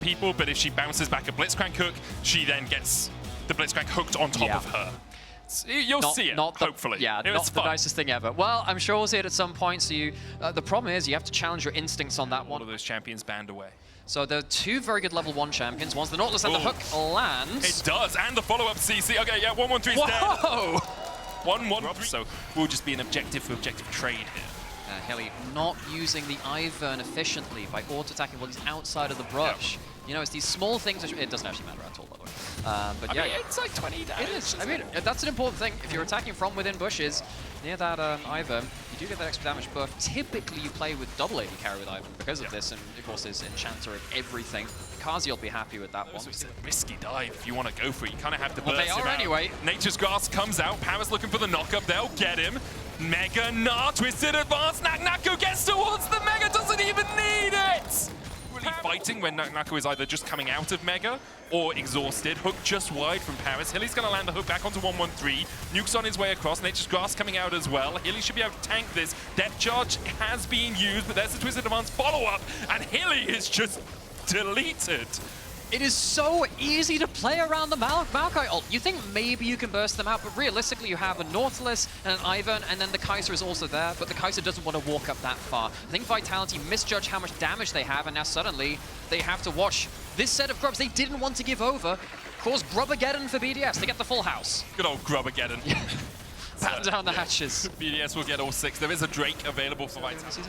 people, but if she bounces back a Blitzcrank hook, she then gets the Blitzcrank hooked on top of her. You'll see it, hopefully. Yeah, not the nicest thing ever. Well, I'm sure we'll see it at some point. So the problem is you have to challenge your instincts on that one. All of those champions banned away. So there are two very good level 1 champions. One's the Nautilus and the hook lands. It does, and the follow-up CC. Okay, yeah, 1-1-3's dead. Whoa! 1-1-3. So will just be an objective for objective trade here. Hilly not using the Ivern efficiently by auto-attacking while he's outside of the brush. Yep. You know, it's these small things. It doesn't actually matter at all, by the way. But yeah, I mean, it's like 20 damage. It is. I mean, that's an important thing. If you're attacking from within bushes near that Ivern, you do get that extra damage buff. Typically, you play with double AD carry with Ivern because of this, and of course, there's Enchanter of everything. Kazi will be happy with that one. It's a risky dive if you want to go for it. You kind of have to burst they are anyway. Nature's Grasp comes out. Power's looking for the knockup. They'll get him. Mega Gnar, twisted advance. Nako gets towards the Mega, doesn't even need it! Really fighting when Nako is either just coming out of Mega or exhausted. Hook just wide from Paris. Hilly's going to land the hook back onto 1-1-3. Nuke's on his way across. Nature's Grasp coming out as well. Hilly should be able to tank this. Depth charge has been used, but there's the twisted advance follow-up, and Hilly is just deleted. It is so easy to play around the Maokai ult. You think maybe you can burst them out, but realistically you have a Nautilus and an Ivern, and then the Kai'Sa is also there, but the Kai'Sa doesn't want to walk up that far. I think Vitality misjudged how much damage they have, and now suddenly they have to watch this set of grubs they didn't want to give over cause Grubageddon for BDS. They get the full house. Good old Grubageddon. Batten down the hatches. BDS will get all 6. There is a Drake available for Vitality.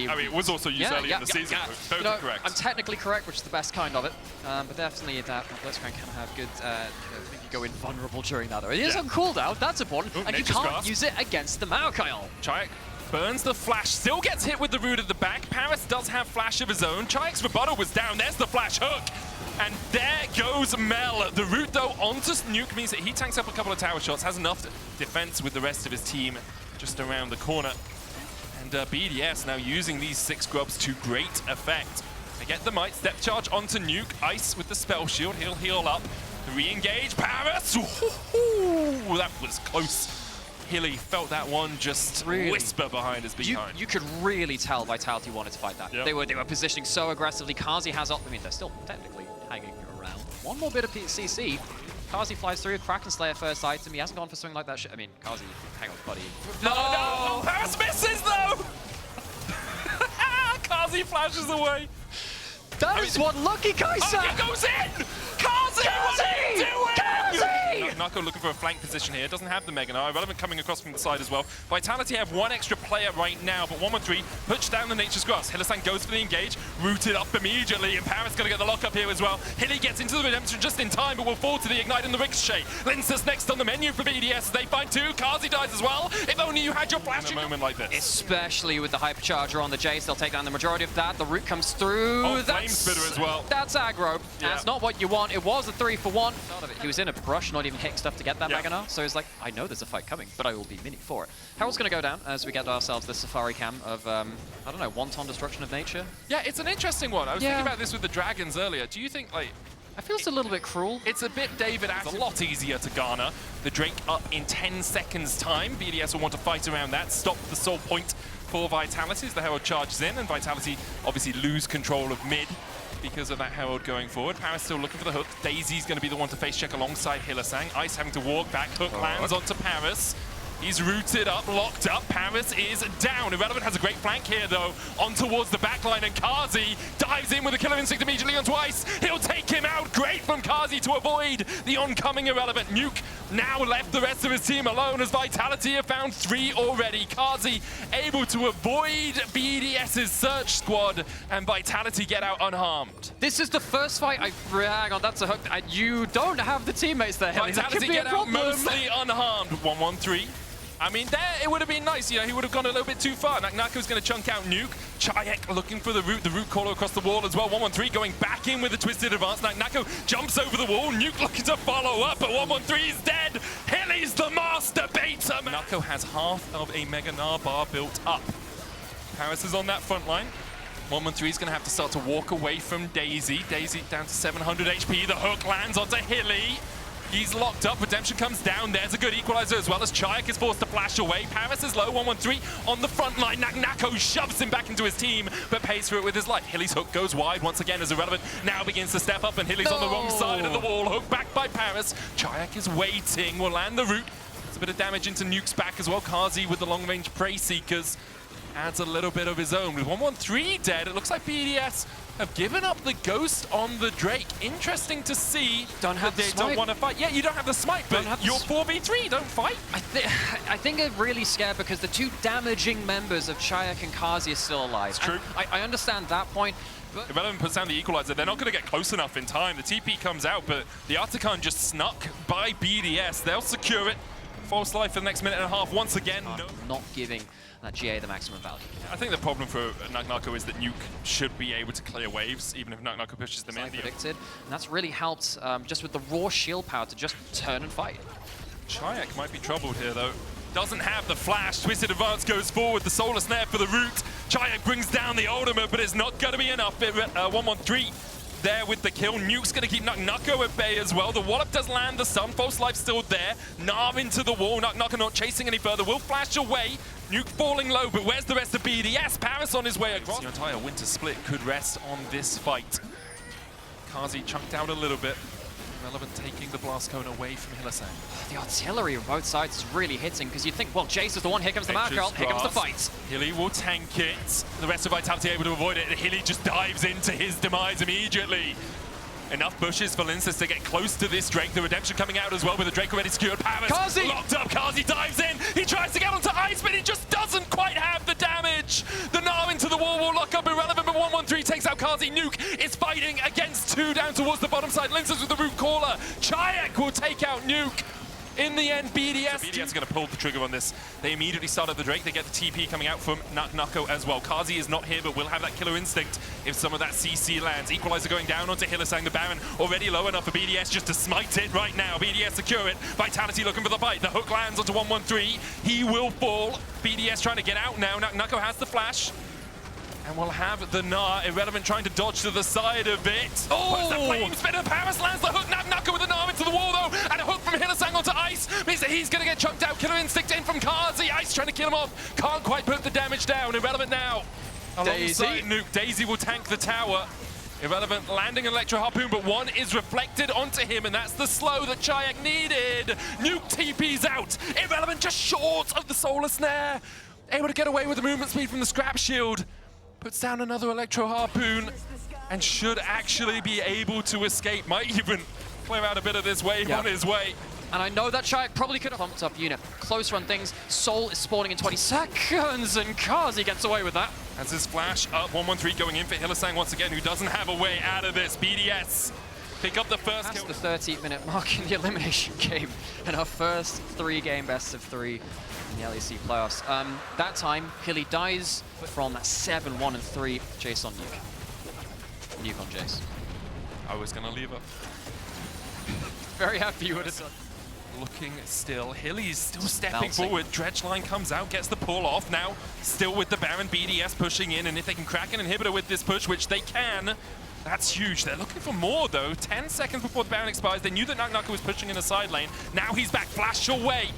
I mean, it was also used early in the season. Both are correct. I'm technically correct, which is the best kind of it. But definitely that Blitzcrank can have good, you go invulnerable during that. Though. It is on cooldown, that's important, and you can't use it against the Maokai ult. Chayak burns the flash, still gets hit with the root at the back. Paris does have flash of his own. Chayak's rebuttal was down. There's the flash hook. And there goes Mel. The root, though, onto Nuke means that he tanks up a couple of tower shots, has enough defense with the rest of his team just around the corner. And BDS now using these 6 grubs to great effect. They get the might, step charge onto Nuke. Ice with the spell shield, he'll heal up. Re-engage, Paris! Ooh, that was close. Hilly felt that one just whisper behind his behind. You could really tell Vitality wanted to fight that. Yep. They were positioning so aggressively. Kazi has up. I mean, they're still technically hanging around. One more bit of CC. Kazi flies through. Kraken Slayer first item. He hasn't gone for something like that. I mean, Kazi, hang on, buddy. No! Paris misses though. Kazi flashes away. That is one lucky Kai'Sa. Oh, it goes in. Kazi! What are you doing? Nako looking for a flank position here. Doesn't have the Mega Gnar. Relevant coming across from the side as well. Vitality have one extra player right now, but 1-1-3 push down the Nature's Grasp. Hylissang goes for the engage, rooted up immediately, and Paris going to get the lock up here as well. Hilly gets into the redemption just in time, but will fall to the ignite and the ricochet. Linsa's next on the menu for BDS as they find 2. Kazi dies as well. If only you had your flash in a moment like this. Especially with the hypercharger on the Jace, they'll take down the majority of that. The root comes through. Oh, Flame Spitter as well. That's aggro. Yeah. That's not what you want. It was a 3-for-1. He was in a brush, not even hitting stuff to get that Mega Gnar. So he's like, I know there's a fight coming, but I will be mini for it. Harold's going to go down as we get ourselves this Safari Cam of, I don't know, wanton destruction of nature. Yeah, it's an interesting one. I was thinking about this with the dragons earlier. Do you think, like... I feel it's a little bit cruel. It's a bit David It's a lot easier to garner. The Drake up in 10 seconds time. BDS will want to fight around that, stop the soul point for Vitality as the Herald charges in, and Vitality obviously lose control of mid because of that Herald going forward. Paris still looking for the hook. Daisy's going to be the one to face check alongside Hylissang. Ice having to walk back. Hook lands onto Paris. He's rooted up, locked up. Paris is down. Irrelevant has a great flank here, though, on towards the backline, and Kazi dives in with a killer instinct immediately onto Ice. He'll take him out. Great from Kazi to avoid the oncoming Irrelevant. Nuke now left the rest of his team alone as Vitality have found 3 already. Kazi able to avoid BDS's search squad, and Vitality get out unharmed. This is the first fight. Hang on, that's a hook. You don't have the teammates there, Hilly. Vitality get out mostly unharmed. 1-1-3. I mean, there it would have been nice, you know, he would have gone a little bit too far. Nako's going to chunk out Nuke. Chayak looking for the root caller across the wall as well. 1-1-3 going back in with a twisted advance. Nako jumps over the wall. Nuke looking to follow up, but 1-1-3 is dead. Hilly's the master beta. Nako has half of a Mega Gnar bar built up. Paris is on that front line. 1-1-3 is going to have to start to walk away from Daisy. Daisy down to 700 HP. The hook lands onto Hilly. He's locked up. Redemption comes down. There's a good equalizer as well as Chayak is forced to flash away. Paris is low. 1-1-3 on the front line. Nako shoves him back into his team, but pays for it with his life. Hilly's hook goes wide once again as Irrelevant now begins to step up, and Hilly's on the wrong side of the wall. Hook back by Paris. Chayak is waiting. Will land the root. It's a bit of damage into Nuke's back as well. Kazi with the long-range Prey Seekers adds a little bit of his own. With 1-1-3 dead, it looks like BDS have given up the Ghost on the Drake. Interesting to see don't have that they don't want to fight. Yeah, you don't have the smite, but you're 4v3, don't fight. I think they're really scared because the two damaging members of Chayak and Kazi are still alive. It's true. I understand that point. But Irrelevant puts down the equalizer. They're not going to get close enough in time. The TP comes out, but the Artican just snuck by BDS. They'll secure it. False life for the next minute and a half once again. Not giving that GA the maximum value. I think the problem for Nako is that Nuke should be able to clear waves, even if Nako pushes them in. Predicted, and that's really helped just with the raw shield power to just turn and fight. Chayak might be troubled here, though. Doesn't have the flash. Twisted Advance goes forward. The Solar Snare for the root. Chayak brings down the ultimate, but it's not going to be enough. 1-1-3 there with the kill. Nuke's going to keep Nako at bay as well. The Wallop does land the stun. False Life still there. Nar into the wall. Nako not chasing any further. Will flash away. Nuke falling low, but where's the rest of BDS? Paris on his way across. The entire winter split could rest on this fight. Kazi chunked out a little bit. Irrelevant taking the blast cone away from Hylissang. The artillery on both sides is really hitting because you think, well, Jace is the one. Here comes the Marker. Here comes the fight. Hilly will tank it. The rest of Vitality able to avoid it. Hilly just dives into his demise immediately. Enough bushes for Linces to get close to this Drake. The Redemption coming out as well with the Drake already secured. Paris Kazi locked up. Kazi dives in. He tries to get onto ice, but he just doesn't quite have the damage. The Gnar into the wall will lock up Irrelevant, but 1-1-3 takes out Kazi. Nuke is fighting against two down towards the bottom side. Linces with the root caller. Chayak will take out Nuke. In the end, BDS. So BDS is going to pull the trigger on this. They immediately start at the Drake. They get the TP coming out from Nako as well. Kazi is not here, but will have that killer instinct if some of that CC lands. Equalizer going down onto Hylissang. The Baron already low enough for BDS just to smite it right now. BDS secure it. Vitality looking for the fight. The hook lands onto 1-1-3. He will fall. BDS trying to get out now. Nako has the flash. And we'll have the Gnar. Irrelevant trying to dodge to the side of it. Oh! The flame spinner. Paris lands the hook. Nako with the Gnar into the wall, though. And a hook from Hylissang onto ice. Means that he's going to get chunked out. Killer instinct in from Kazi. Ice trying to kill him off. Can't quite put the damage down. Irrelevant now. Alongside Nuke. Daisy will tank the tower. Irrelevant landing an Electro Harpoon, but one is reflected onto him, and that's the slow that Chayak needed. Nuke TP's out. Irrelevant just short of the Solar Snare. Able to get away with the movement speed from the Scrap Shield. Puts down another Electro Harpoon and should actually be able to escape. Might even clear out a bit of this wave on his way. And I know that Chayak probably could have pumped up unit. Close run things. Soul is spawning in 20 seconds, and Kazi gets away with that. As his flash up, 1-1-3 going in for Hylissang once again, who doesn't have a way out of this. BDS pick up the first kill. The 30-minute mark in the elimination game, and our first 3-game best of 3 in the LEC playoffs. That time, Hilly dies from 7-1-3. Jace on Nuke. Nuke on Jace. I was gonna leave her. Very happy you would have done. Looking still. Hilly's still stepping forward. Dredgeline comes out, gets the pull off. Now, still with the Baron. BDS pushing in, and if they can crack an inhibitor with this push, which they can, that's huge. They're looking for more, though. 10 seconds before the Baron expires. They knew that Nako was pushing in a side lane. Now he's back. Flash away.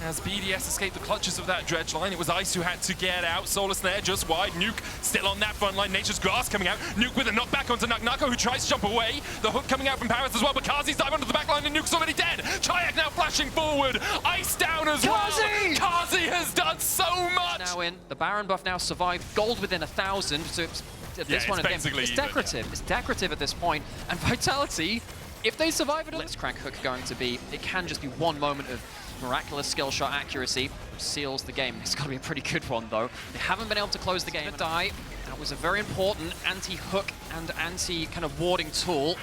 As BDS escaped the clutches of that Dredge line, it was Ice who had to get out. Solar Snare just wide. Nuke still on that front line. Nature's Grass coming out. Nuke with a knockback onto Nako, who tries to jump away. The hook coming out from Paris as well, but Kazi's diving onto the back line, and Nuke's already dead. Chayak now flashing forward. Ice down as well. Kazi has done so much. Now in. The Baron buff now survived. Gold within 1,000. So it's, at this point, it's decorative. It's decorative at this point. And Vitality, if they survive it, let's crank hook going to be. It can just be one moment of miraculous skill shot accuracy, which seals the game. It's got to be a pretty good one, though. They haven't been able to close the game. Die. That was a very important anti-hook and anti-kind of warding tool.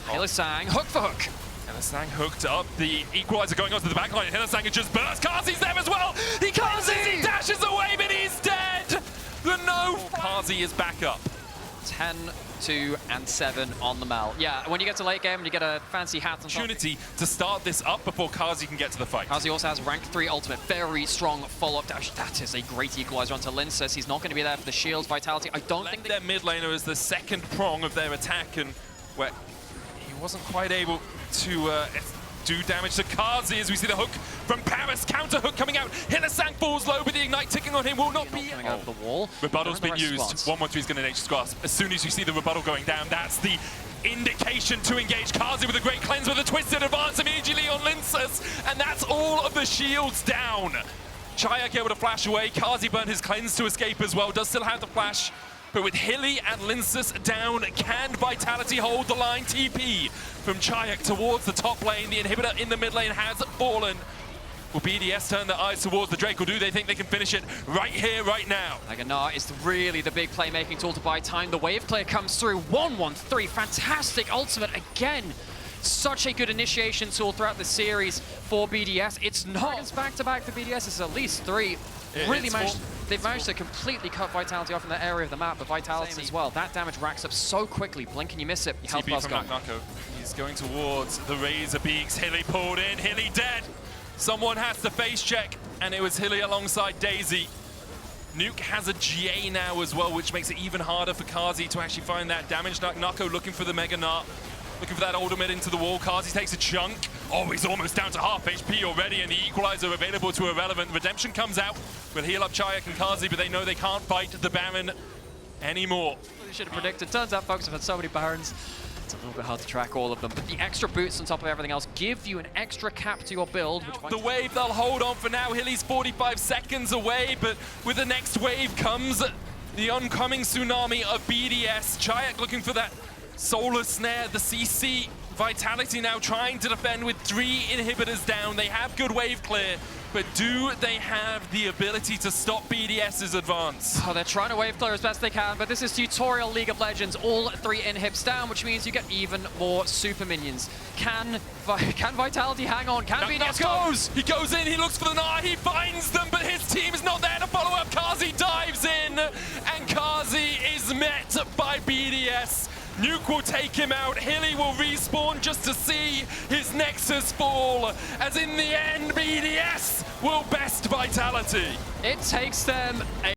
Hylissang, hook for hook. Hylissang hooked up. The equalizer going onto the back line. Hylissang had just burst. Kazi's there as well. He dashes away, but he's dead. Kazi is back up. 10-2-7 on the Mal. Yeah, when you get to late game and you get a fancy hat and opportunity to start this up before Kazi can get to the fight. Kazi also has rank 3 ultimate, very strong follow-up dash. That is a great equalizer onto Linces. He's not going to be there for the shields. Vitality, I don't think their mid laner is the second prong of their attack, and where he wasn't quite able to do damage to Kazi as we see the hook from Paris. Counter hook coming out. Hillesank falls low, but the ignite ticking on him will not be coming out of the wall. Rebuttal's been used. 113 is going to Nature's Grasp. As soon as you see the rebuttal going down, that's the indication to engage Kazi with a great cleanse with a twisted advance immediately on Linsus, and that's all of the shields down. Chayak able to flash away. Kazi burned his cleanse to escape as well. Does still have the flash, but with Hilly and Linsus down, can Vitality hold the line? TP from Chayak towards the top lane. The inhibitor in the mid lane has fallen. Will BDS turn their eyes towards the Drake, or do they think they can finish it right here, right now? Naganar is really the big playmaking tool to buy time. The wave clear comes through. 113, fantastic ultimate again. Such a good initiation tool throughout the series for BDS. It's not back-to-back for BDS. It's at least 3. Really managed. They've managed to completely cut Vitality off in that area of the map, but Vitality as well. That damage racks up so quickly. Blink and you miss it. Your health bar's gone. Nako. He's going towards the Razor Beaks. Hilly pulled in. Hilly dead. Someone has to face check, and it was Hilly alongside Daisy. Nuke has a GA now as well, which makes it even harder for Kazi to actually find that damage. Nako looking for the Mega Nart. Looking for that ultimate into the wall. Kazi takes a chunk. Oh, he's almost down to half HP already, and the equalizer available to Irrelevant. Redemption comes out. Will heal up Chayak and Kazi, but they know they can't fight the Baron anymore. They should have predicted. Turns out folks have had so many Barons. It's a little bit hard to track all of them, but the extra boots on top of everything else give you an extra cap to your build. Which the wave, they'll hold on for now. Hilly's 45 seconds away, but with the next wave comes the oncoming tsunami of BDS. Chayak looking for that Solar Snare, the CC. Vitality now trying to defend with 3 inhibitors down. They have good wave clear, but do they have the ability to stop BDS's advance? Oh, they're trying to wave clear as best they can, but this is tutorial League of Legends. All 3 inhibs down, which means you get even more super minions. Can Vitality hang on? Can BDS goes? He goes in, he looks for the Nara, he finds them, but his team is not there to follow up. Kazi dives in, and Kazi is met by BDS. Nuke will take him out. Hilly will respawn just to see his Nexus fall. As in the end, BDS will best Vitality. It takes them a